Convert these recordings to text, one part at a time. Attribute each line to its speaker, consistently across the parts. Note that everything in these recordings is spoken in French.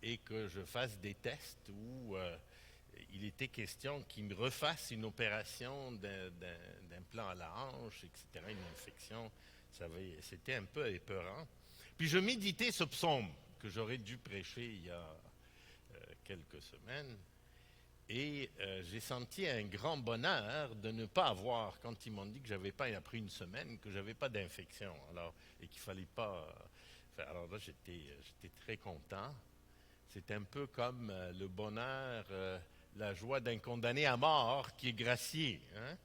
Speaker 1: et que je fasse des tests où il était question qu'il me refasse une opération d'implant à la hanche, etc., une infection. C'était un peu épeurant. Puis je méditais ce psaume que j'aurais dû prêcher il y a quelques semaines. Et j'ai senti un grand bonheur de ne pas avoir, quand ils m'ont dit que j'avais pas, après une semaine, que j'avais pas d'infection, et qu'il fallait pas. Alors là, j'étais très content. C'est un peu comme le bonheur, la joie d'un condamné à mort qui est gracié, hein?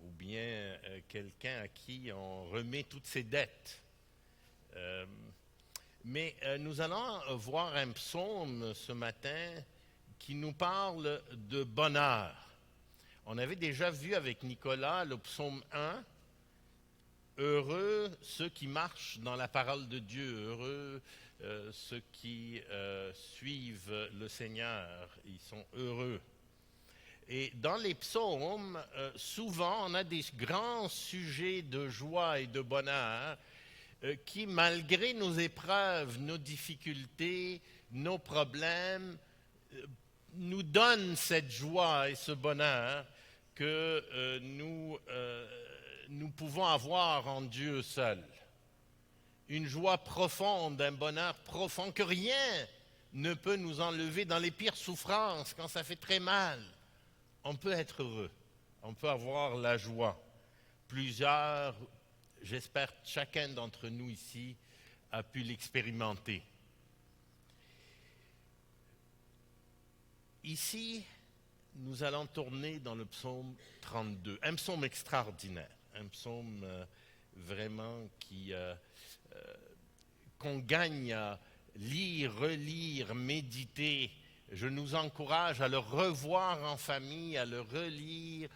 Speaker 1: Ou bien quelqu'un à qui on remet toutes ses dettes. Mais nous allons voir un psaume ce matin qui nous parle de bonheur. On avait déjà vu avec Nicolas le psaume 1, « Heureux ceux qui marchent dans la parole de Dieu, heureux ceux qui suivent le Seigneur, ils sont heureux. » Et dans les psaumes, souvent on a des grands sujets de joie et de bonheur qui, malgré nos épreuves, nos difficultés, nos problèmes, nous donnent cette joie et ce bonheur que nous pouvons avoir en Dieu seul. Une joie profonde, un bonheur profond que rien ne peut nous enlever dans les pires souffrances, quand ça fait très mal. On peut être heureux, on peut avoir la joie. Plusieurs, j'espère chacun d'entre nous ici a pu l'expérimenter. Ici, nous allons tourner dans le psaume 32, un psaume extraordinaire, un psaume vraiment qu'on gagne à lire, relire, méditer. Je nous encourage à le revoir en famille, à le relire.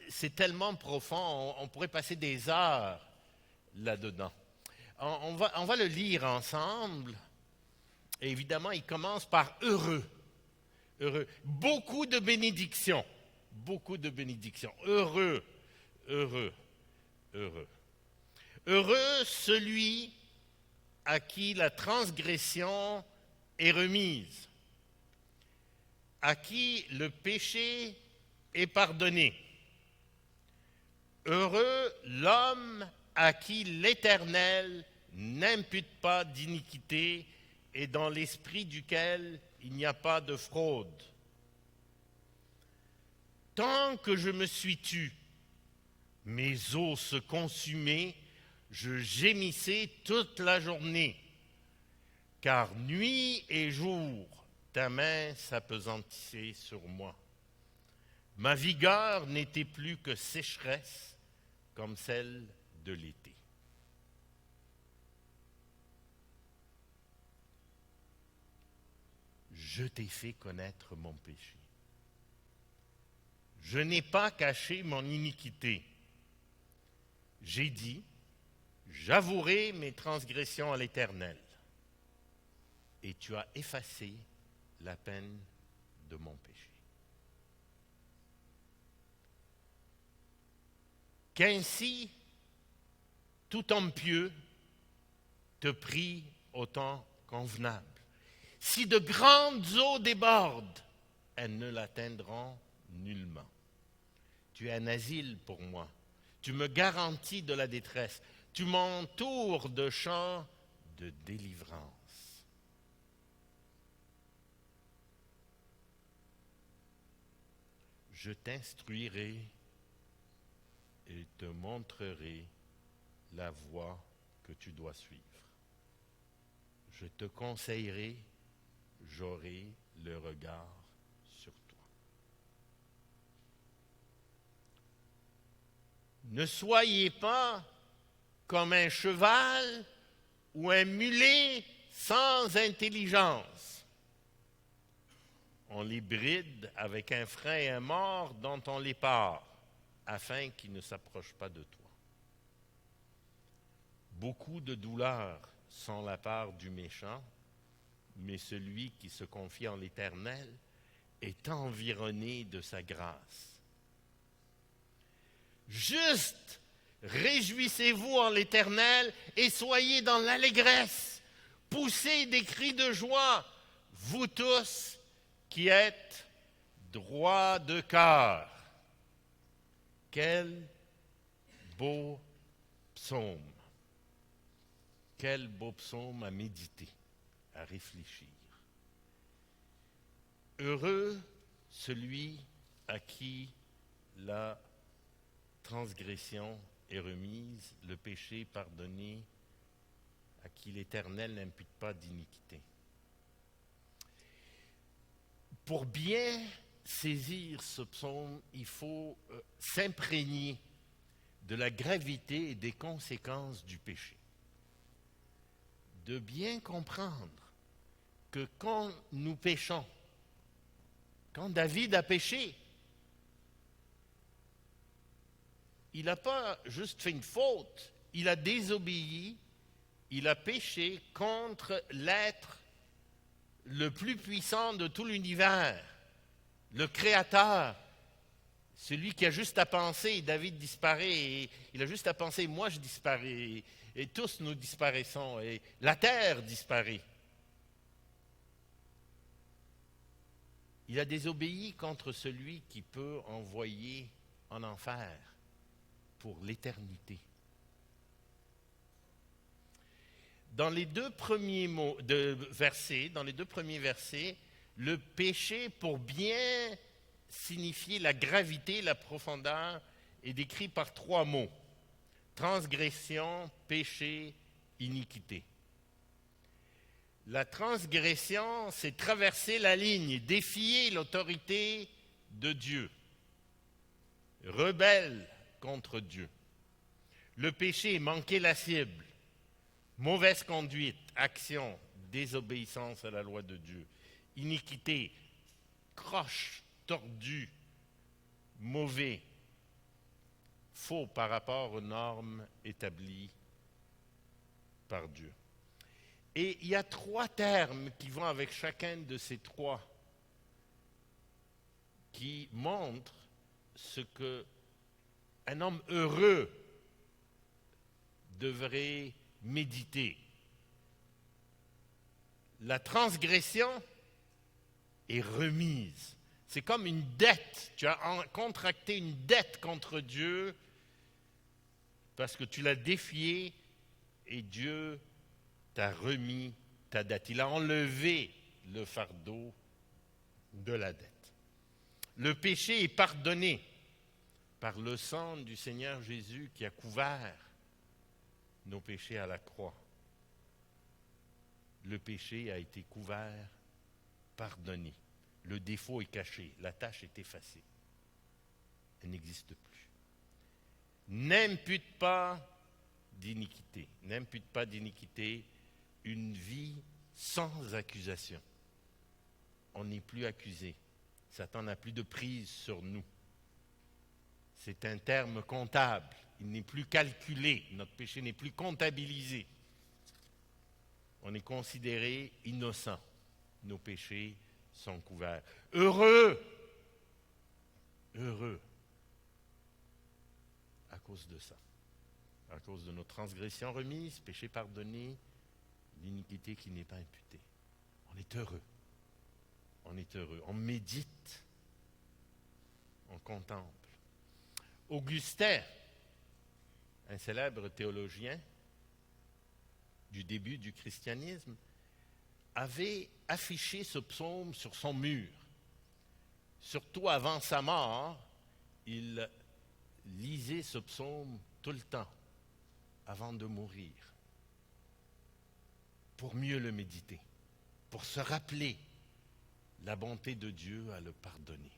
Speaker 1: C'est tellement profond, on pourrait passer des heures là-dedans. On va le lire ensemble. Et évidemment, il commence par « heureux ». Heureux. Beaucoup de bénédictions. Beaucoup de bénédictions. Heureux, heureux, heureux. Heureux celui à qui la transgression est remise, à qui le péché est pardonné. Heureux l'homme à qui l'Éternel n'impute pas d'iniquité et dans l'esprit duquel il n'y a pas de fraude. Tant que je me suis tu, mes os se consumaient, je gémissais toute la journée, car nuit et jour, ta main s'appesantissait sur moi. Ma vigueur n'était plus que sécheresse, comme celle de l'été. Je t'ai fait connaître mon péché. Je n'ai pas caché mon iniquité. J'ai dit, j'avouerai mes transgressions à l'Éternel. Et tu as effacé la peine de mon péché. Qu'ainsi, tout homme pieux te prie au temps convenable. Si de grandes eaux débordent, elles ne l'atteindront nullement. Tu es un asile pour moi. Tu me garantis de la détresse. Tu m'entoures de chants de délivrance. Je t'instruirai et te montrerai la voie que tu dois suivre. Je te conseillerai, j'aurai le regard sur toi. Ne soyez pas comme un cheval ou un mulet sans intelligence. On les bride avec un frein et un mors dont on les part, afin qu'ils ne s'approchent pas de toi. Beaucoup de douleurs sont la part du méchant, mais celui qui se confie en l'Éternel est environné de sa grâce. Juste, réjouissez-vous en l'Éternel et soyez dans l'allégresse. poussez des cris de joie, vous tous qui êtes droits de cœur. Quel beau psaume! Quel beau psaume à méditer, à réfléchir. Heureux celui à qui la transgression est remise, le péché pardonné, à qui l'Éternel n'impute pas d'iniquité. Pour bien saisir ce psaume, il faut s'imprégner de la gravité et des conséquences du péché. De bien comprendre que quand nous péchons, quand David a péché, il n'a pas juste fait une faute, il a désobéi, il a péché contre l'être le plus puissant de tout l'univers, le Créateur, celui qui a juste à penser, David disparaît, et il a juste à penser, moi je disparais, et tous nous disparaissons, et la terre disparaît. Il a désobéi contre celui qui peut envoyer en enfer pour l'éternité. Dans les deux premiers versets, le péché, pour bien signifier la gravité, la profondeur, est décrit par 3 mots. Transgression, péché, iniquité. La transgression, c'est traverser la ligne, défier l'autorité de Dieu, rebelle contre Dieu. Le péché, manquer la cible, mauvaise conduite, action, désobéissance à la loi de Dieu. Iniquité, croche, tordu, mauvais, faux par rapport aux normes établies par Dieu. Et il y a 3 termes qui vont avec chacun de ces 3, qui montrent ce qu'un homme heureux devrait méditer. La transgression est remise. C'est comme une dette. Tu as contracté une dette contre Dieu parce que tu l'as défié et Dieu t'a remis ta dette. Il a enlevé le fardeau de la dette. Le péché est pardonné par le sang du Seigneur Jésus qui a couvert nos péchés à la croix. Le péché a été couvert, pardonné. Le défaut est caché, la tâche est effacée. Elle n'existe plus. N'impute pas d'iniquité. N'impute pas d'iniquité, une vie sans accusation. On n'est plus accusé. Satan n'a plus de prise sur nous. C'est un terme comptable. Il n'est plus calculé. Notre péché n'est plus comptabilisé. On est considéré innocent. Nos péchés sont couverts. Heureux! Heureux! À cause de ça. À cause de nos transgressions remises, péché pardonné, l'iniquité qui n'est pas imputée. On est heureux. On est heureux. On médite. On contemple. Augustin, un célèbre théologien du début du christianisme, avait affiché ce psaume sur son mur. Surtout avant sa mort, il lisait ce psaume tout le temps, avant de mourir, pour mieux le méditer, pour se rappeler la bonté de Dieu à le pardonner,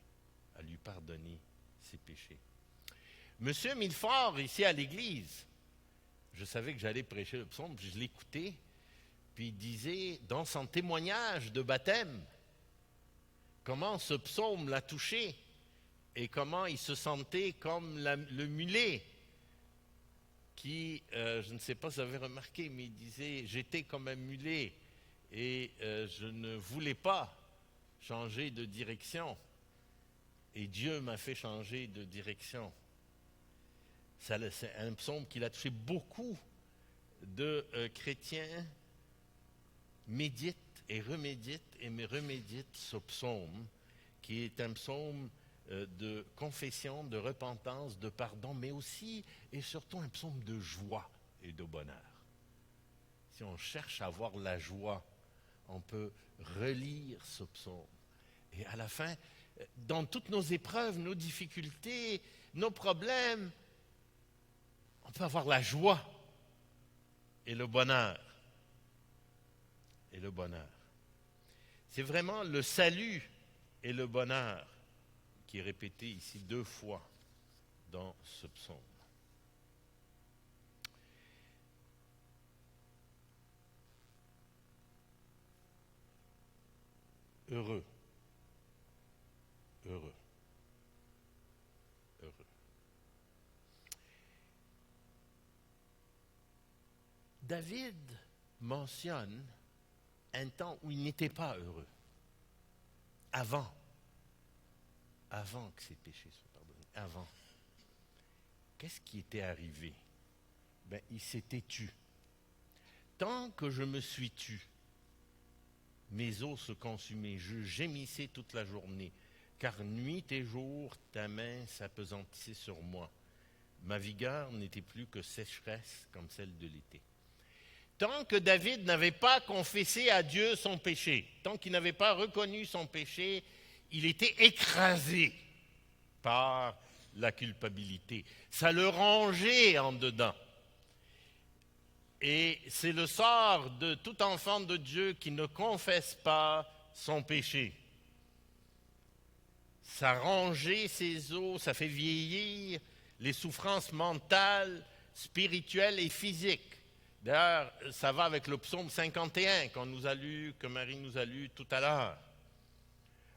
Speaker 1: à lui pardonner ses péchés. Monsieur Millefort, ici à l'église, je savais que j'allais prêcher le psaume, puis je l'écoutais, puis il disait, dans son témoignage de baptême, comment ce psaume l'a touché et comment il se sentait comme le mulet qui, je ne sais pas si vous avez remarqué, mais il disait, j'étais comme un mulet et je ne voulais pas changer de direction. Et Dieu m'a fait changer de direction. C'est un psaume qui a touché beaucoup de chrétiens médite et me remédite ce psaume, qui est un psaume de confession, de repentance, de pardon, mais aussi et surtout un psaume de joie et de bonheur. Si on cherche à avoir la joie, on peut relire ce psaume. Et à la fin, dans toutes nos épreuves, nos difficultés, nos problèmes, on peut avoir la joie et le bonheur. Et le bonheur. C'est vraiment le salut et le bonheur qui est répété ici 2 fois dans ce psaume. Heureux. Heureux. Heureux. David mentionne un temps où il n'était pas heureux. Avant que ses péchés soient pardonnés. Avant. Qu'est-ce qui était arrivé? Il s'était tu. Tant que je me suis tu, mes os se consumaient, je gémissais toute la journée, car nuit et jour, ta main s'appesantissait sur moi. Ma vigueur n'était plus que sécheresse comme celle de l'été. Tant que David n'avait pas confessé à Dieu son péché, tant qu'il n'avait pas reconnu son péché, il était écrasé par la culpabilité. Ça le rongeait en dedans. Et c'est le sort de tout enfant de Dieu qui ne confesse pas son péché. Ça rongeait ses os, ça fait vieillir les souffrances mentales, spirituelles et physiques. D'ailleurs, ça va avec le psaume 51 qu'on nous a lu, que Marie nous a lu tout à l'heure.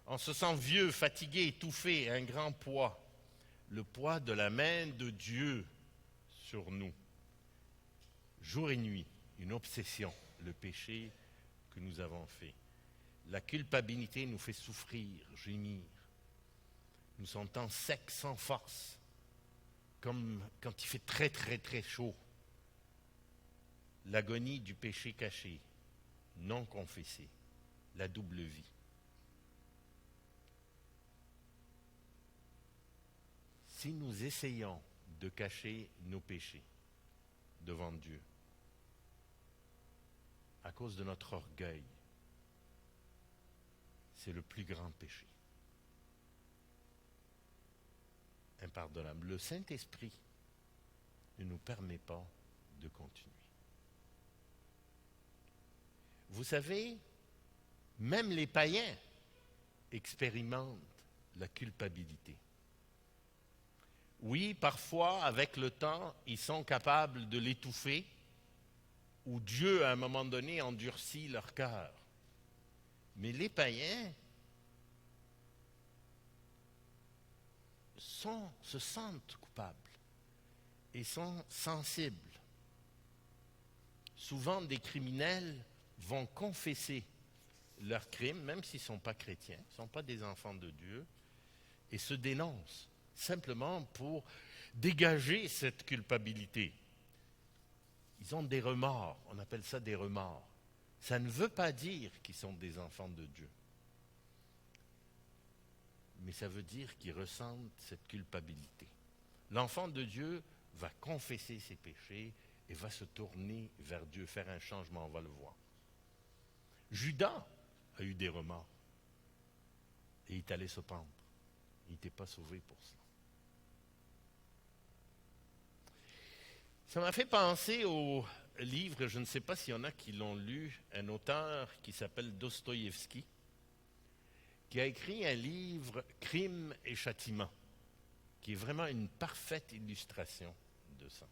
Speaker 1: On se sent vieux, fatigué, étouffé, un grand poids. Le poids de la main de Dieu sur nous. Jour et nuit, une obsession, le péché que nous avons fait. La culpabilité nous fait souffrir, gémir. Nous sentons secs, sans force, comme quand il fait très, très, très chaud. L'agonie du péché caché, non confessé, la double vie. Si nous essayons de cacher nos péchés devant Dieu, à cause de notre orgueil, c'est le plus grand péché. Impardonnable. Le Saint-Esprit ne nous permet pas de continuer. Vous savez, même les païens expérimentent la culpabilité. Oui, parfois, avec le temps, ils sont capables de l'étouffer, ou Dieu, à un moment donné, endurcit leur cœur. Mais les païens se sentent coupables et sont sensibles. Souvent, des criminels vont confesser leurs crimes, même s'ils ne sont pas chrétiens, ils ne sont pas des enfants de Dieu, et se dénoncent, simplement pour dégager cette culpabilité. Ils ont des remords, on appelle ça des remords. Ça ne veut pas dire qu'ils sont des enfants de Dieu, mais ça veut dire qu'ils ressentent cette culpabilité. L'enfant de Dieu va confesser ses péchés et va se tourner vers Dieu, faire un changement, on va le voir. Judas a eu des remords et il est allé se pendre. Il n'était pas sauvé pour ça. Ça m'a fait penser au livre, je ne sais pas s'il y en a qui l'ont lu, un auteur qui s'appelle Dostoïevski, qui a écrit un livre « Crime et châtiment », qui est vraiment une parfaite illustration de ça.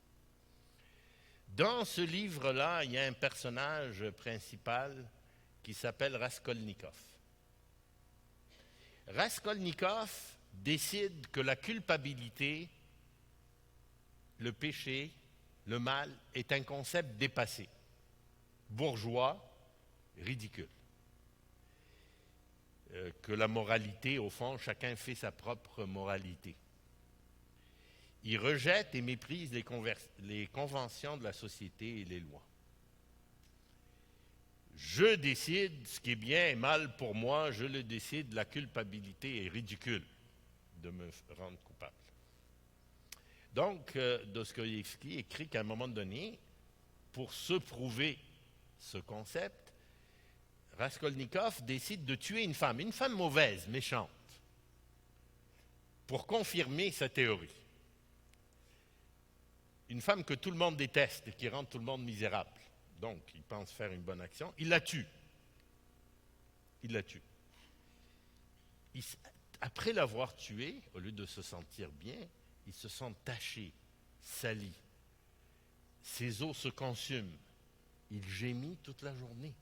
Speaker 1: Dans ce livre-là, il y a un personnage principal qui s'appelle Raskolnikov. Raskolnikov décide que la culpabilité, le péché, le mal est un concept dépassé, bourgeois, ridicule. Que la moralité, au fond, chacun fait sa propre moralité. Il rejette et méprise les conventions de la société et les lois. Je décide ce qui est bien et mal pour moi, je le décide, la culpabilité est ridicule de me rendre coupable. Donc, Dostoïevski écrit qu'à un moment donné, pour se prouver ce concept, Raskolnikov décide de tuer une femme mauvaise, méchante, pour confirmer sa théorie. Une femme que tout le monde déteste et qui rend tout le monde misérable. Donc, il pense faire une bonne action. Il la tue. Après l'avoir tuée, au lieu de se sentir bien, il se sent taché, sali. Ses os se consument. Il gémit toute la journée.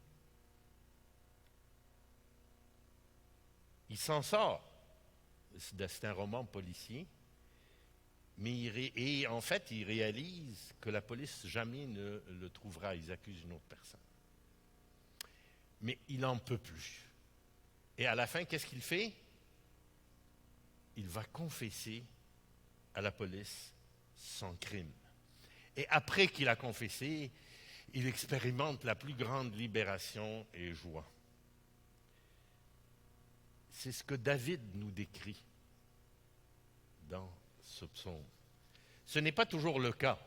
Speaker 1: Il s'en sort. C'est un roman policier. Mais en fait, il réalise que la police jamais ne le trouvera. Ils accusent une autre personne. Mais il n'en peut plus. Et à la fin, qu'est-ce qu'il fait? Il va confesser à la police son crime. Et après qu'il a confessé, il expérimente la plus grande libération et joie. C'est ce que David nous décrit dans ce psaume. Ce n'est pas toujours le cas.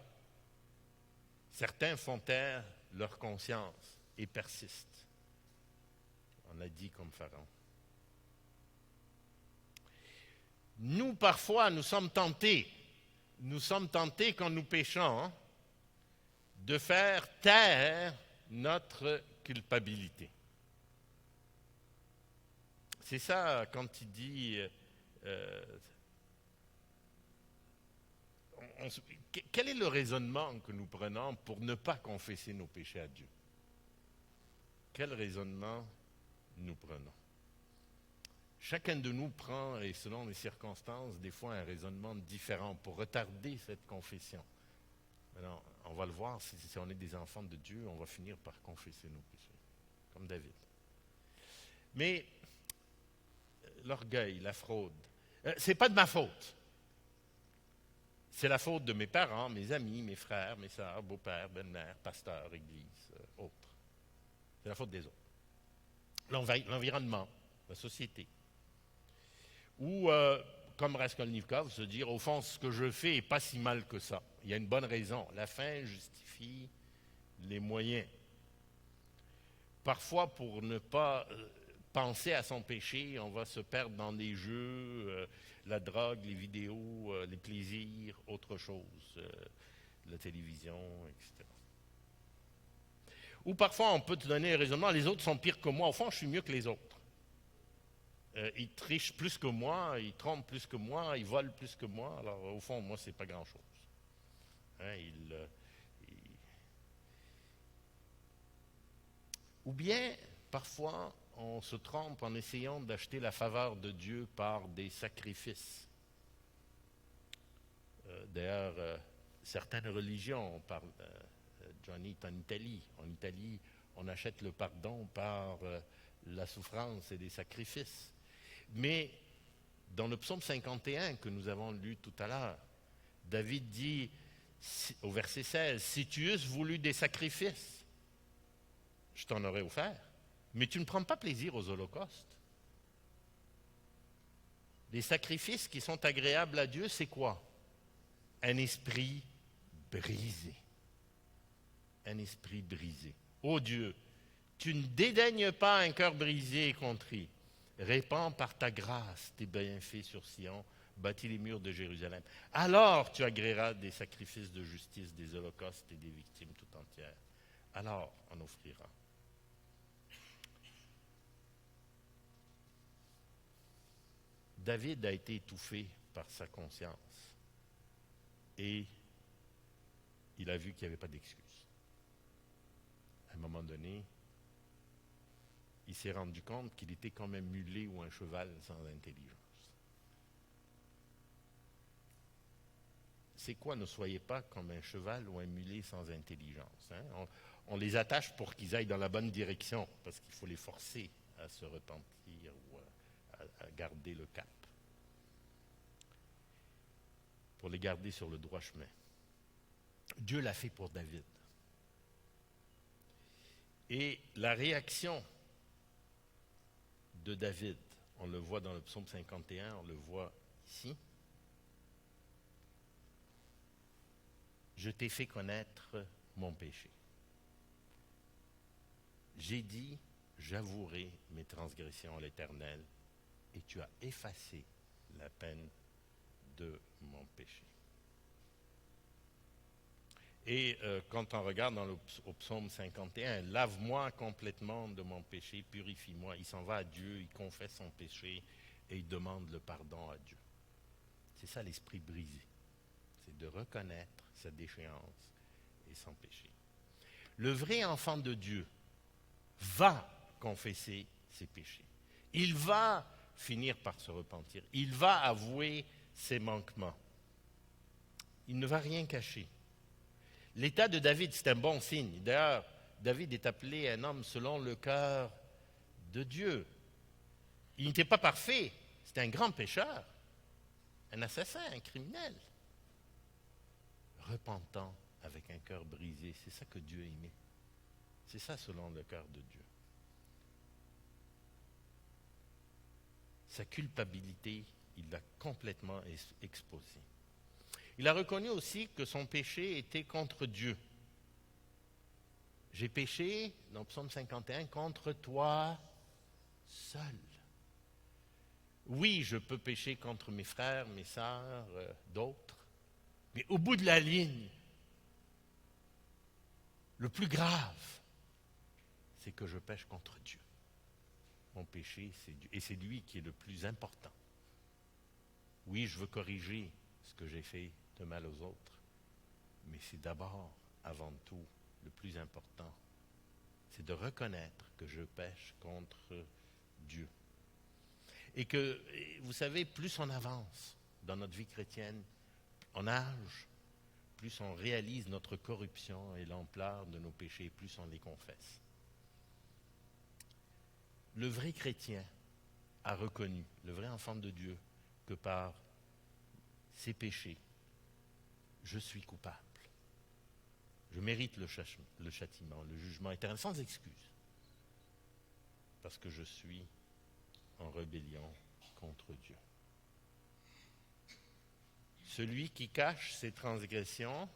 Speaker 1: Certains font taire leur conscience et persistent. On a dit comme Pharaon. Nous, parfois, nous sommes tentés quand nous péchons, de faire taire notre culpabilité. C'est ça quand il dit... quel est le raisonnement que nous prenons pour ne pas confesser nos péchés à Dieu? Quel raisonnement nous prenons? Chacun de nous prend, et selon les circonstances, des fois un raisonnement différent pour retarder cette confession. Alors, on va le voir, si on est des enfants de Dieu, on va finir par confesser nos péchés, comme David. Mais l'orgueil, la fraude, c'est pas de ma faute. C'est la faute de mes parents, mes amis, mes frères, mes sœurs, beaux-pères, belles-mères, pasteurs, églises, autres. C'est la faute des autres. L'environnement, la société. Ou, comme Raskolnikov, se dire, au fond, ce que je fais n'est pas si mal que ça. Il y a une bonne raison. La fin justifie les moyens. Parfois, pour ne pas penser à son péché, on va se perdre dans des jeux, la drogue, les vidéos, les plaisirs, autre chose, la télévision, etc. Ou parfois, on peut te donner un raisonnement, les autres sont pires que moi. Au fond, je suis mieux que les autres. Ils trichent plus que moi, ils trompent plus que moi, ils volent plus que moi. Alors, au fond, moi, c'est pas grand-chose. Ou bien, parfois, on se trompe en essayant d'acheter la faveur de Dieu par des sacrifices. D'ailleurs, certaines religions, Johnny est en Italie. En Italie, on achète le pardon par la souffrance et des sacrifices. Mais dans le psaume 51 que nous avons lu tout à l'heure, David dit au verset 16, « Si tu eusses voulu des sacrifices, je t'en aurais offert, mais tu ne prends pas plaisir aux holocaustes. » Les sacrifices qui sont agréables à Dieu, c'est quoi? Un esprit brisé. Un esprit brisé. Ô Dieu, tu ne dédaignes pas un cœur brisé et contrit. Répands par ta grâce tes bienfaits sur Sion, bâtis les murs de Jérusalem. Alors tu agréeras des sacrifices de justice, des holocaustes et des victimes tout entières. Alors on offrira. David a été étouffé par sa conscience et il a vu qu'il n'y avait pas d'excuse. À un moment donné, il s'est rendu compte qu'il était comme un mulet ou un cheval sans intelligence. C'est quoi, ne soyez pas comme un cheval ou un mulet sans intelligence. On les attache pour qu'ils aillent dans la bonne direction, parce qu'il faut les forcer à se repentir ou à garder le cap. Pour les garder sur le droit chemin. Dieu l'a fait pour David. Et la réaction de David, on le voit dans le psaume 51, on le voit ici. Je t'ai fait connaître mon péché. J'ai dit, j'avouerai mes transgressions à l'Éternel, et tu as effacé la peine de mon péché. Et quand on regarde au psaume 51, lave-moi complètement de mon péché, purifie-moi. Il s'en va à Dieu, il confesse son péché et il demande le pardon à Dieu. C'est ça l'esprit brisé. C'est de reconnaître sa déchéance et son péché. Le vrai enfant de Dieu va confesser ses péchés. Il va finir par se repentir. Il va avouer ses manquements. Il ne va rien cacher. L'état de David, c'est un bon signe. D'ailleurs, David est appelé un homme selon le cœur de Dieu. Il n'était pas parfait. C'était un grand pécheur, un assassin, un criminel. Repentant avec un cœur brisé, c'est ça que Dieu aimait. C'est ça selon le cœur de Dieu. Sa culpabilité, il l'a complètement exposée. Il a reconnu aussi que son péché était contre Dieu. J'ai péché, dans Psaume 51, contre toi seul. Oui, je peux pécher contre mes frères, mes sœurs, d'autres, mais au bout de la ligne, le plus grave, c'est que je pêche contre Dieu. Mon péché, c'est Dieu. Et c'est lui qui est le plus important. Oui, je veux corriger ce que j'ai fait de mal aux autres, mais c'est d'abord, avant tout, le plus important, c'est de reconnaître que je pêche contre Dieu. Et que, vous savez, plus on avance dans notre vie chrétienne, en âge, plus on réalise notre corruption et l'ampleur de nos péchés, plus on les confesse. Le vrai chrétien a reconnu, le vrai enfant de Dieu, que par ses péchés, je suis coupable. Je mérite le châtiment, le jugement éternel, sans excuse. Parce que je suis en rébellion contre Dieu. Celui qui cache ses transgressions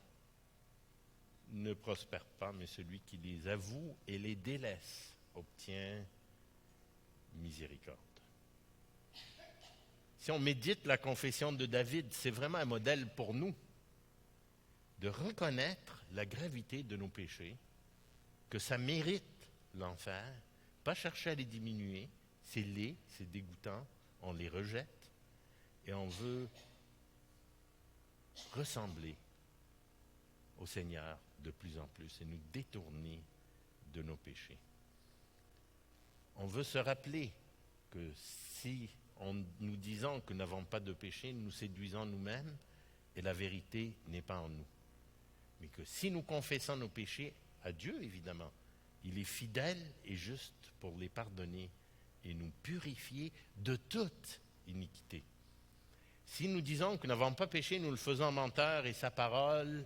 Speaker 1: ne prospère pas, mais celui qui les avoue et les délaisse obtient miséricorde. Si on médite la confession de David, c'est vraiment un modèle pour nous de reconnaître la gravité de nos péchés, que ça mérite l'enfer, pas chercher à les diminuer, c'est laid, c'est dégoûtant, on les rejette et on veut ressembler au Seigneur de plus en plus et nous détourner de nos péchés. On veut se rappeler que si nous disons que nous n'avons pas de péché, nous séduisons nous-mêmes et la vérité n'est pas en nous. Mais que si nous confessons nos péchés à Dieu, évidemment, il est fidèle et juste pour les pardonner et nous purifier de toute iniquité. Si nous disons que nous n'avons pas péché, nous le faisons menteur et sa parole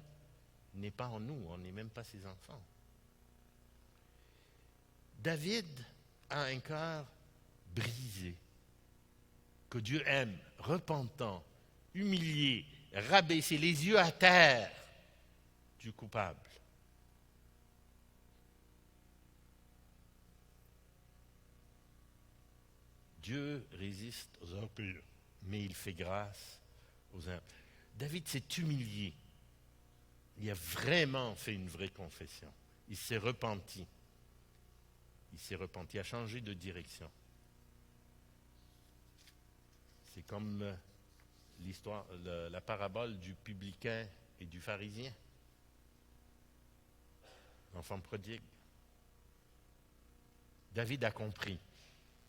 Speaker 1: n'est pas en nous, on n'est même pas ses enfants. David a un cœur brisé, que Dieu aime, repentant, humilié, rabaissé, les yeux à terre du coupable. Dieu résiste aux impies, mais il fait grâce aux impies. David s'est humilié. Il a vraiment fait une vraie confession. Il s'est repenti. Il a changé de direction. C'est comme l'histoire, la parabole du publicain et du pharisien. L'enfant prodigue. David a compris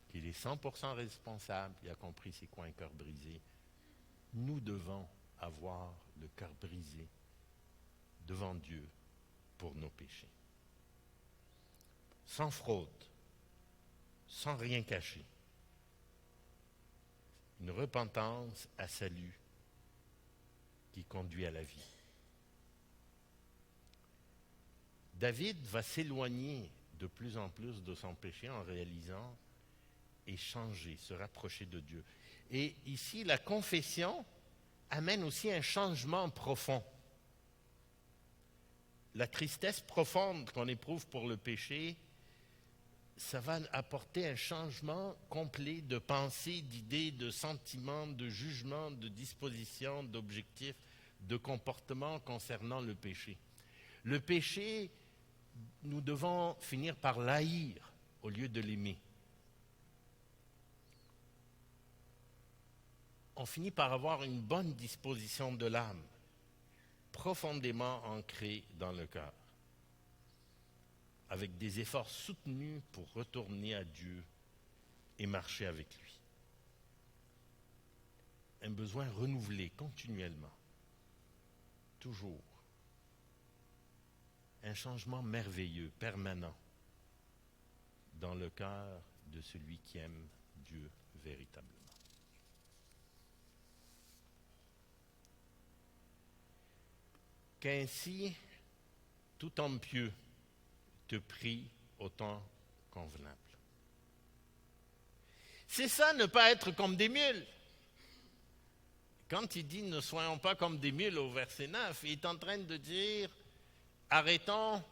Speaker 1: qu'il est 100% responsable. Il a compris c'est quoi un cœur brisé. Nous devons avoir le cœur brisé devant Dieu pour nos péchés. Sans fraude, sans rien cacher. Une repentance à salut qui conduit à la vie. David va s'éloigner de plus en plus de son péché en réalisant et changer, se rapprocher de Dieu. Et ici, la confession amène aussi un changement profond. La tristesse profonde qu'on éprouve pour le péché, ça va apporter un changement complet de pensée, d'idées, de sentiments, de jugements, de dispositions, d'objectifs, de comportements concernant le péché. Le péché, nous devons finir par l'haïr au lieu de l'aimer. On finit par avoir une bonne disposition de l'âme, profondément ancrée dans le cœur, avec des efforts soutenus pour retourner à Dieu et marcher avec lui. Un besoin renouvelé continuellement, toujours. Un changement merveilleux, permanent, dans le cœur de celui qui aime Dieu véritablement. Qu'ainsi, tout homme pieux te prie au temps convenable. C'est ça, ne pas être comme des mules. Quand il dit « ne soyons pas comme des mules » au verset 9, il est en train de dire « arrêtons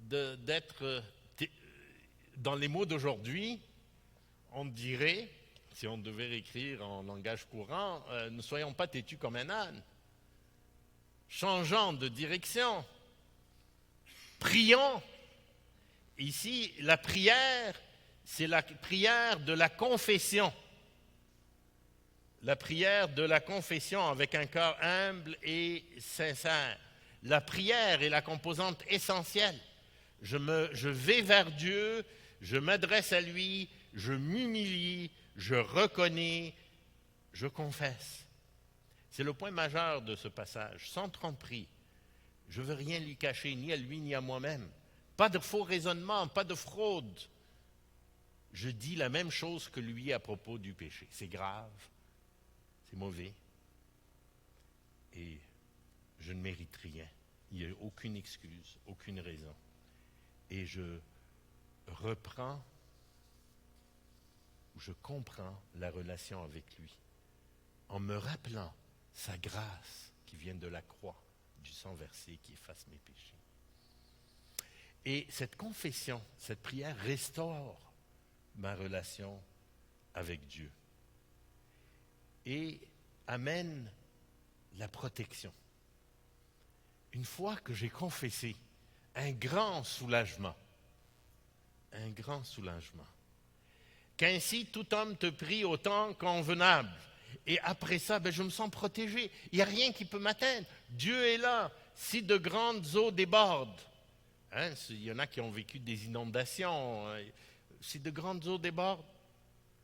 Speaker 1: d'être… » Dans les mots d'aujourd'hui, on dirait, si on devait écrire en langage courant, « ne soyons pas têtus comme un âne ». Changeons de direction. Prions. Ici, la prière, c'est la prière de la confession. La prière de la confession avec un cœur humble et sincère. La prière est la composante essentielle. Je vais vers Dieu, je m'adresse à lui, je m'humilie, je reconnais, je confesse. C'est le point majeur de ce passage, sans tromperie. Je ne veux rien lui cacher, ni à lui, ni à moi-même. Pas de faux raisonnement, pas de fraude. Je dis la même chose que lui à propos du péché. C'est grave, c'est mauvais. Et je ne mérite rien. Il n'y a aucune excuse, aucune raison. Et je reprends, je comprends la relation avec lui en me rappelant sa grâce qui vient de la croix, du sang versé qui efface mes péchés. Et cette confession, cette prière restaure ma relation avec Dieu et amène la protection. Une fois que j'ai confessé, un grand soulagement. Un grand soulagement. Qu'ainsi tout homme te prie au temps convenable. Et après ça, je me sens protégé. Il n'y a rien qui peut m'atteindre. Dieu est là. Si de grandes eaux débordent, il y en a qui ont vécu des inondations. Si de grandes eaux débordent,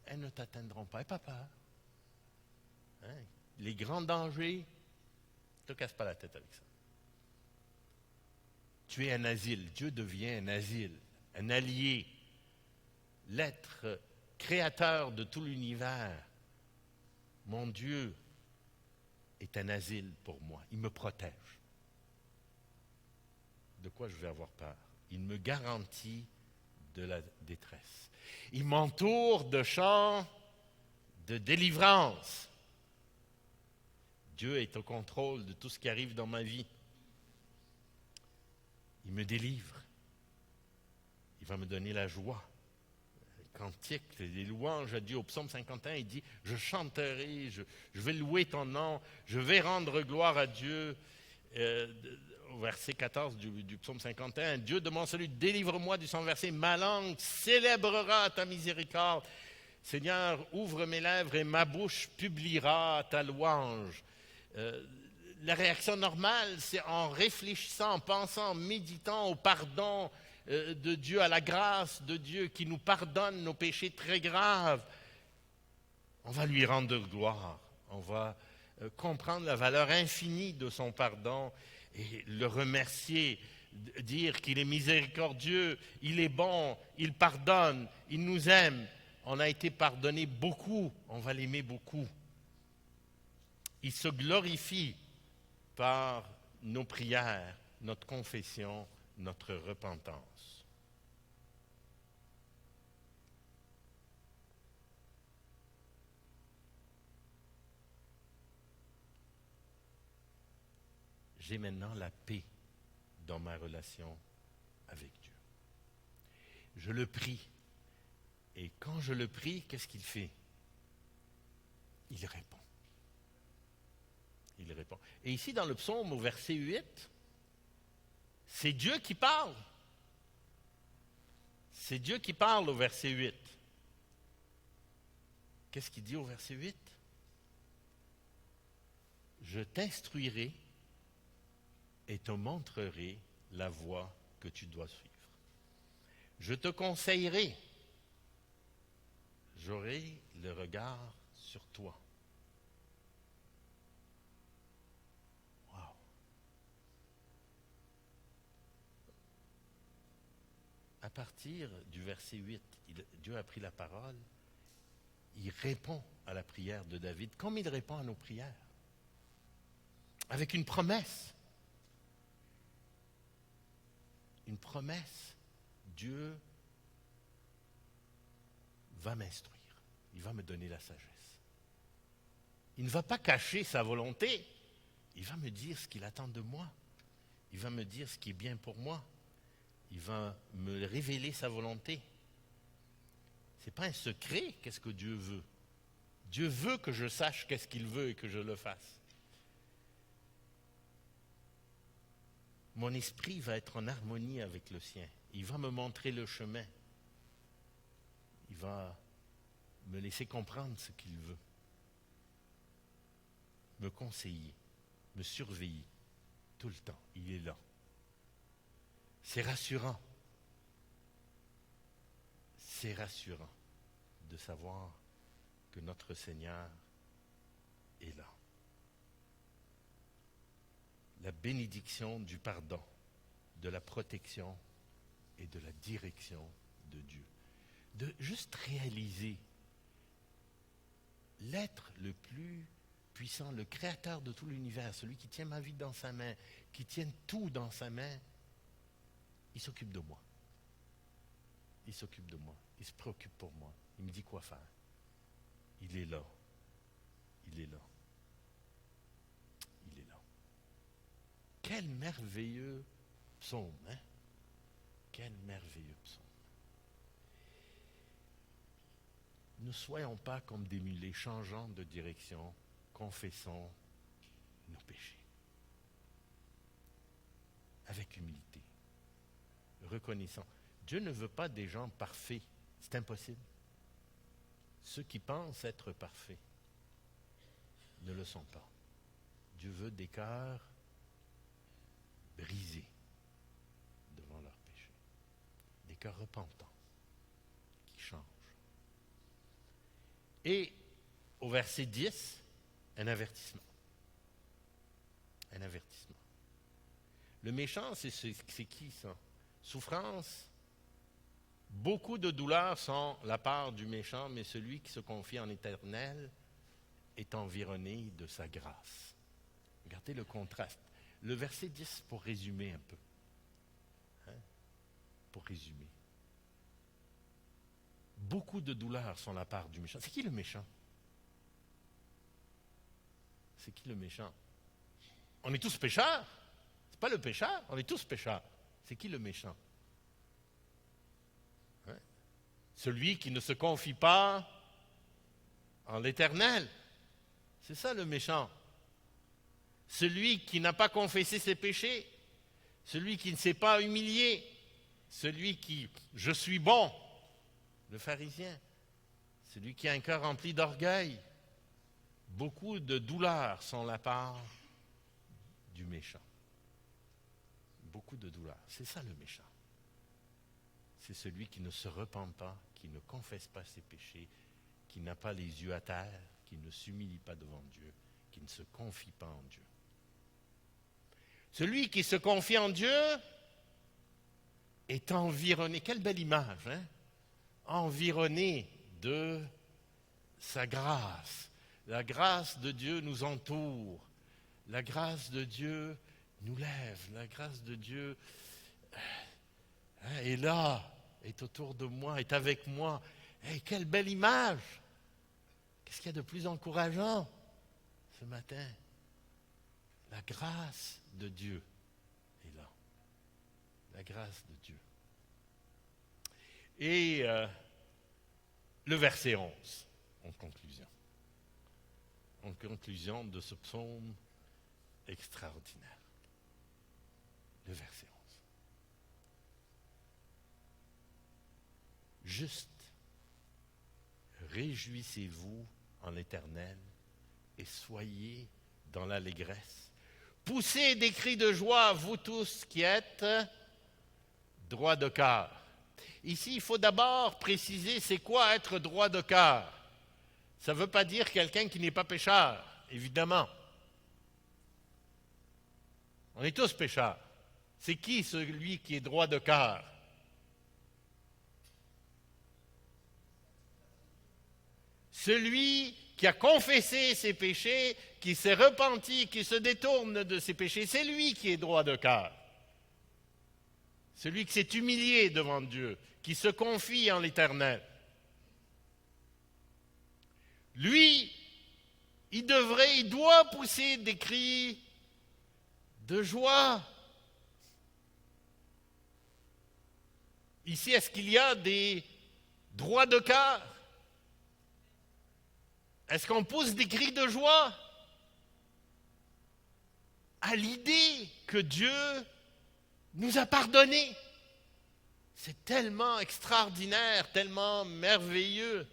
Speaker 1: elles ne t'atteindront pas. N'aie pas peur. Les grands dangers, ne te casse pas la tête avec ça. Tu es un asile. Dieu devient un asile, un allié, l'être créateur de tout l'univers. Mon Dieu est un asile pour moi. Il me protège. De quoi je vais avoir peur? Il me garantit de la détresse. Il m'entoure de chants de délivrance. Dieu est au contrôle de tout ce qui arrive dans ma vie. Il me délivre. Il va me donner la joie. Cantique, les louanges à Dieu. Au psaume 51, il dit « Je chanterai, je vais louer ton nom, je vais rendre gloire à Dieu. » Au verset 14 du psaume 51, « Dieu de mon salut, délivre-moi du sang versé. Ma langue célébrera ta miséricorde. Seigneur, ouvre mes lèvres et ma bouche publiera ta louange. » La réaction normale, c'est en réfléchissant, en pensant, en méditant au pardon de Dieu, à la grâce de Dieu qui nous pardonne nos péchés très graves. On va lui rendre gloire. On va comprendre la valeur infinie de son pardon et le remercier, dire qu'il est miséricordieux, il est bon, il pardonne, il nous aime. On a été pardonné beaucoup, on va l'aimer beaucoup. Il se glorifie par nos prières, notre confession, notre repentance. j'ai maintenant la paix dans ma relation avec Dieu. Je le prie. Et quand je le prie, qu'est-ce qu'il fait? Il répond. Il répond. Et ici, dans le psaume, au verset 8, c'est Dieu qui parle. C'est Dieu qui parle au verset 8. Qu'est-ce qu'il dit au verset 8? Je t'instruirai et te montrerai la voie que tu dois suivre. Je te conseillerai. J'aurai le regard sur toi. Wow. À partir du verset 8, Dieu a pris la parole. Il répond à la prière de David, comme il répond à nos prières. Avec une promesse. Une promesse. Dieu va m'instruire. Il va me donner la sagesse. Il ne va pas cacher sa volonté. Il va me dire ce qu'il attend de moi. Il va me dire ce qui est bien pour moi. Il va me révéler sa volonté. Ce n'est pas un secret, qu'est-ce que Dieu veut. Dieu veut que je sache qu'est-ce qu'il veut et que je le fasse. Mon esprit va être en harmonie avec le sien. Il va me montrer le chemin. Il va me laisser comprendre ce qu'il veut. Me conseiller, me surveiller tout le temps. Il est là. C'est rassurant. C'est rassurant de savoir que notre Seigneur est là. La bénédiction du pardon, de la protection et de la direction de Dieu. De juste réaliser l'être le plus puissant, le créateur de tout l'univers, celui qui tient ma vie dans sa main, qui tient tout dans sa main, il s'occupe de moi. Il s'occupe de moi. Il se préoccupe pour moi. Il me dit quoi faire. Il est là. Il est là. Il est là. Quel merveilleux psaume, hein? Quel merveilleux psaume. Ne soyons pas comme des mulets, changeant de direction, confessons nos péchés. Avec humilité. Reconnaissant. Dieu ne veut pas des gens parfaits. C'est impossible. Ceux qui pensent être parfaits ne le sont pas. Dieu veut des cœurs brisés devant leurs péchés. Des cœurs repentants qui changent. Et au verset 10, un avertissement. Un avertissement. Le méchant, c'est qui ça? Souffrance. Beaucoup de douleurs sont la part du méchant, mais celui qui se confie en l'Éternel est environné de sa grâce. Regardez le contraste. Le verset 10, pour résumer un peu. Hein? Pour résumer. Beaucoup de douleurs sont la part du méchant. C'est qui le méchant? C'est qui le méchant? On est tous pécheurs. C'est pas le pécheur, on est tous pécheurs. C'est qui le méchant? Hein? Celui qui ne se confie pas en l'Éternel. C'est ça le méchant. Celui qui n'a pas confessé ses péchés. Celui qui ne s'est pas humilié. Celui qui, je suis bon. Le pharisien. Celui qui a un cœur rempli d'orgueil. Beaucoup de douleurs sont la part du méchant. Beaucoup de douleurs. C'est ça le méchant. C'est celui qui ne se repent pas, qui ne confesse pas ses péchés, qui n'a pas les yeux à terre, qui ne s'humilie pas devant Dieu, qui ne se confie pas en Dieu. Celui qui se confie en Dieu est environné, quelle belle image, hein? Environné de sa grâce. La grâce de Dieu nous entoure. La grâce de Dieu nous lève. La grâce de Dieu est là, est autour de moi, est avec moi. Hey, quelle belle image! Qu'est-ce qu'il y a de plus encourageant ce matin? La grâce de Dieu est là. La grâce de Dieu. Et le verset 11, en conclusion. En conclusion de ce psaume extraordinaire. Le verset 11. Juste, réjouissez-vous en l'Éternel et soyez dans l'allégresse. Poussez des cris de joie, vous tous qui êtes droits de cœur. Ici, il faut d'abord préciser c'est quoi être droit de cœur. Ça ne veut pas dire quelqu'un qui n'est pas pécheur, évidemment. On est tous pécheurs. C'est qui celui qui est droit de cœur? Celui qui a confessé ses péchés, qui s'est repenti, qui se détourne de ses péchés, c'est lui qui est droit de cœur. Celui qui s'est humilié devant Dieu, qui se confie en l'Éternel. Lui, il doit pousser des cris de joie. Ici, est-ce qu'il y a des droits de cœur? Est-ce qu'on pousse des cris de joie à l'idée que Dieu nous a pardonné? C'est tellement extraordinaire, tellement merveilleux.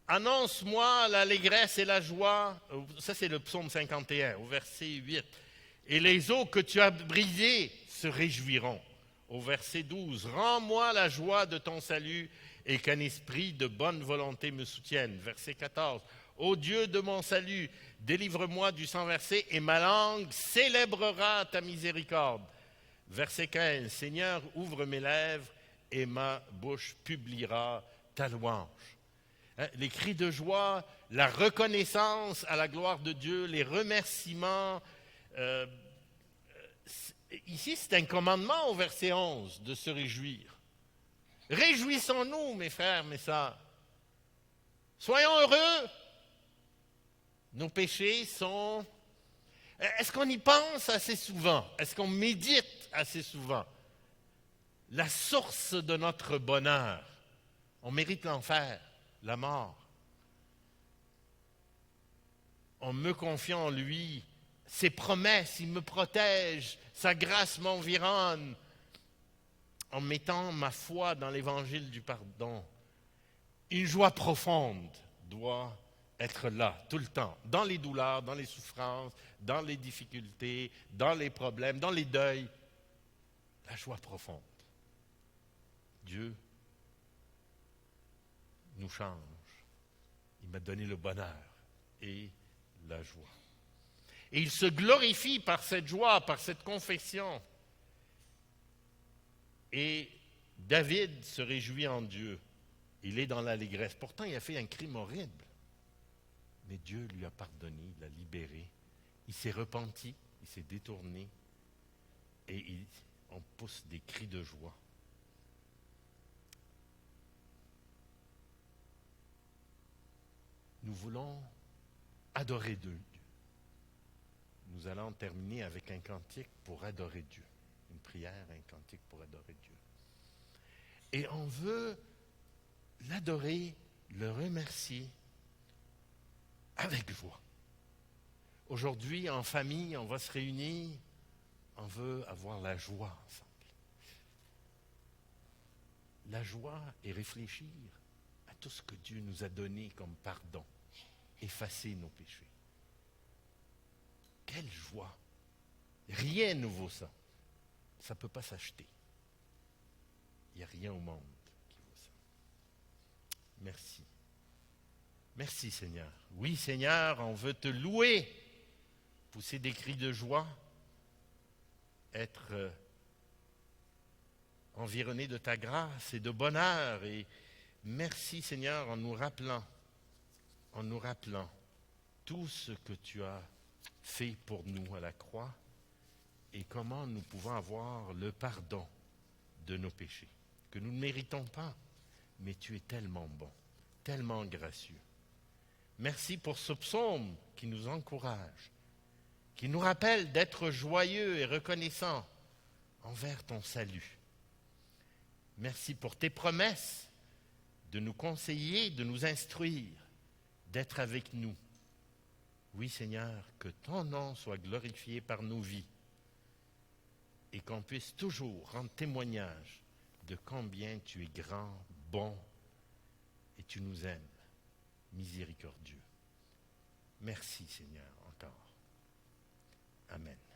Speaker 1: Annonce-moi l'allégresse et la joie. Ça, c'est le psaume 51, au verset 8. Et les eaux que tu as brisées se réjouiront. Au verset 12, rends-moi la joie de ton salut et qu'un esprit de bonne volonté me soutienne. Verset 14, ô Dieu de mon salut, délivre-moi du sang versé et ma langue célébrera ta miséricorde. Verset 15, Seigneur, ouvre mes lèvres et ma bouche publiera ta louange. Les cris de joie, la reconnaissance à la gloire de Dieu, les remerciements. Ici, c'est un commandement au verset 11 de se réjouir. Réjouissons-nous, mes frères, mes sœurs. Soyons heureux. Nos péchés sont... Est-ce qu'on y pense assez souvent? Est-ce qu'on médite assez souvent? La source de notre bonheur. On mérite l'enfer, la mort. En me confiant en lui, ses promesses, il me protège, sa grâce m'environne. En mettant ma foi dans l'évangile du pardon, une joie profonde doit être là tout le temps, dans les douleurs, dans les souffrances, dans les difficultés, dans les problèmes, dans les deuils. La joie profonde. Dieu nous change. Il m'a donné le bonheur et la joie. Et il se glorifie par cette joie, par cette confession. Et David se réjouit en Dieu. Il est dans l'allégresse. Pourtant, il a fait un crime horrible. Mais Dieu lui a pardonné, il l'a libéré. Il s'est repenti, il s'est détourné. Et on pousse des cris de joie. Nous voulons adorer Dieu. Nous allons terminer avec un cantique pour adorer Dieu. Une prière, un cantique pour adorer Dieu. Et on veut l'adorer, le remercier avec joie. Aujourd'hui, en famille, on va se réunir, on veut avoir la joie ensemble. La joie est réfléchir à tout ce que Dieu nous a donné comme pardon, effacer nos péchés. Quelle joie! Rien ne vaut ça. Ça ne peut pas s'acheter. Il n'y a rien au monde qui vaut ça. Merci. Merci Seigneur. Oui Seigneur, on veut te louer, pousser des cris de joie, être environné de ta grâce et de bonheur. Et merci Seigneur en nous rappelant tout ce que tu as fait pour nous à la croix et comment nous pouvons avoir le pardon de nos péchés, que nous ne méritons pas, mais tu es tellement bon, tellement gracieux. Merci pour ce psaume qui nous encourage, qui nous rappelle d'être joyeux et reconnaissants envers ton salut. Merci pour tes promesses de nous conseiller, de nous instruire, d'être avec nous. Oui, Seigneur, que ton nom soit glorifié par nos vies et qu'on puisse toujours rendre témoignage de combien tu es grand, bon et tu nous aimes, miséricordieux. Merci, Seigneur, encore. Amen.